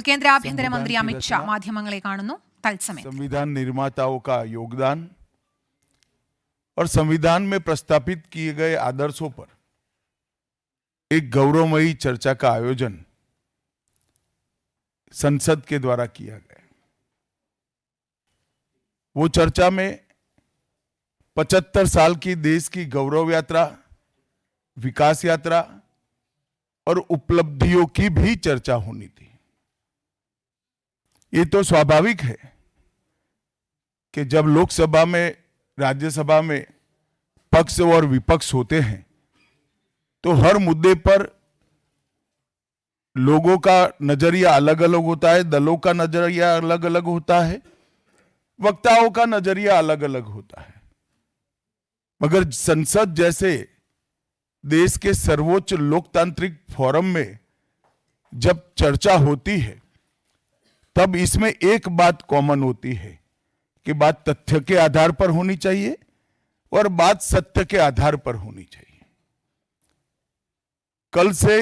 കേന്ദ്ര ആഭ്യന്തരമന്ത്രി അമിത് ഷാ മാധ്യമങ്ങളെ കാണുന്നു തത്സമയം. संविधान निर्माताओं का योगदान और संविधान में प्रस्तावित किए गए आदर्शों पर एक गौरवमयी चर्चा का आयोजन संसद के द्वारा किया गया। वो चर्चा में 75 साल की देश की गौरव यात्रा, विकास यात्रा और उपलब्धियों की भी चर्चा होनी थी। ये तो स्वाभाविक है कि जब लोकसभा में, राज्यसभा में पक्ष और विपक्ष होते हैं तो हर मुद्दे पर लोगों का नजरिया अलग अलग होता है, दलों का नजरिया अलग अलग होता है, वक्ताओं का नजरिया अलग अलग होता है। मगर संसद जैसे देश के सर्वोच्च लोकतांत्रिक फोरम में जब चर्चा होती है तब इसमें एक बात कॉमन होती है कि बात तथ्य के आधार पर होनी चाहिए और बात सत्य के आधार पर होनी चाहिए। कल से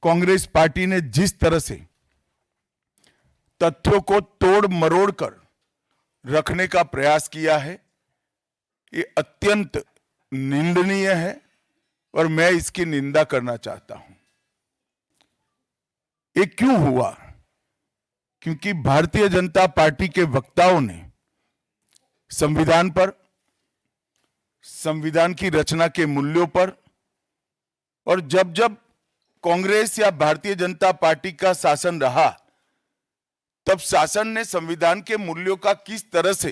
कांग्रेस पार्टी ने जिस तरह से तथ्यों को तोड़ मरोड़ कर रखने का प्रयास किया है, ये अत्यंत निंदनीय है और मैं इसकी निंदा करना चाहता हूं। ये क्यों हुआ? क्योंकि भारतीय जनता पार्टी के वक्ताओं ने संविधान पर, संविधान की रचना के मूल्यों पर, और जब जब कांग्रेस या भारतीय जनता पार्टी का शासन रहा तब शासन ने संविधान के मूल्यों का किस तरह से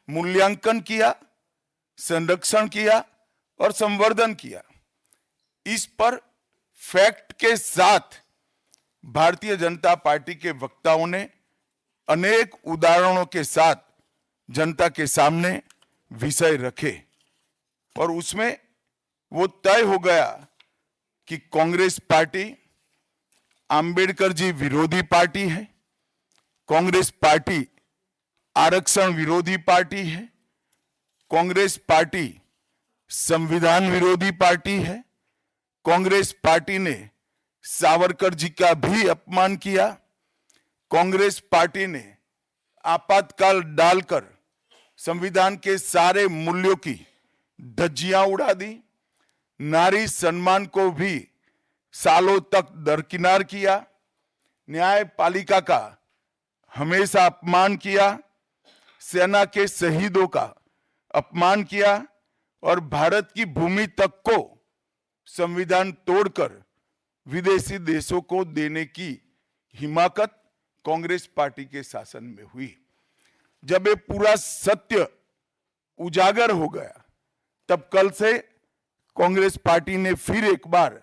मूल्यांकन किया, संरक्षण किया और संवर्धन किया, इस पर फैक्ट के साथ भारतीय जनता पार्टी के वक्ताओं ने अनेक उदाहरणों के साथ जनता के सामने विषय रखे और उसमें वो तय हो गया कि कांग्रेस पार्टी अंबेडकर जी विरोधी पार्टी है, कांग्रेस पार्टी आरक्षण विरोधी पार्टी है, कांग्रेस पार्टी संविधान विरोधी पार्टी है, कांग्रेस पार्टी ने सावरकर जी का भी अपमान किया, कांग्रेस पार्टी ने आपातकाल डालकर संविधान के सारे मूल्यों की धज्जियां उड़ा दी, नारी सम्मान को भी सालों तक दरकिनार किया, न्यायपालिका का हमेशा अपमान किया, सेना के शहीदों का अपमान किया और भारत की भूमि तक को संविधान तोड़कर विदेशी देशों को देने की हिमाकत कांग्रेस पार्टी के शासन में हुई। जब ये पूरा सत्य उजागर हो गया तब कल से कांग्रेस पार्टी ने फिर एक बार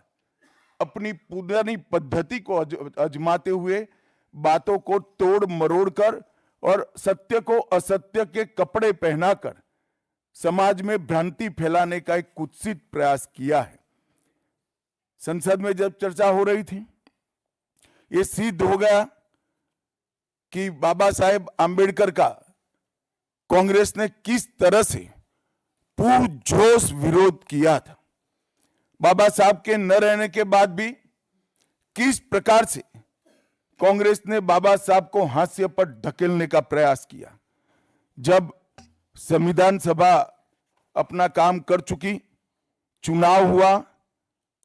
अपनी पुरानी पद्धति को आजमाते हुए बातों को तोड़ मरोड़ कर और सत्य को असत्य के कपड़े पहनाकर समाज में भ्रांति फैलाने का एक कुत्सित प्रयास किया है। संसद में जब चर्चा हो रही थी, ये सिद्ध हो गया कि बाबा साहेब आंबेडकर का कांग्रेस ने किस तरह से पुरजोश विरोध किया था। बाबा साहब के न रहने के बाद भी किस प्रकार से कांग्रेस ने बाबा साहब को हाशिए पर ढकेलने का प्रयास किया। जब संविधान सभा अपना काम कर चुकी, चुनाव हुआ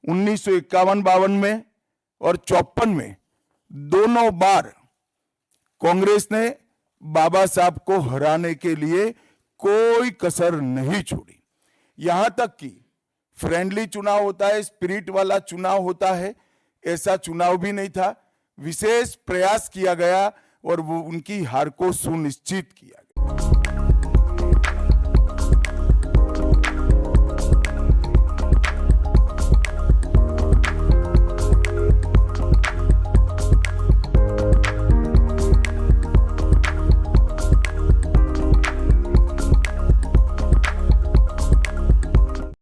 1951-52 में और 54 में, दोनों बार कांग्रेस ने बाबा साहब को हराने के लिए कोई कसर नहीं छोड़ी। यहां तक कि फ्रेंडली चुनाव होता है, स्पिरिट वाला चुनाव होता है, ऐसा चुनाव भी नहीं था। विशेष प्रयास किया गया और वो उनकी हार को सुनिश्चित किया गया।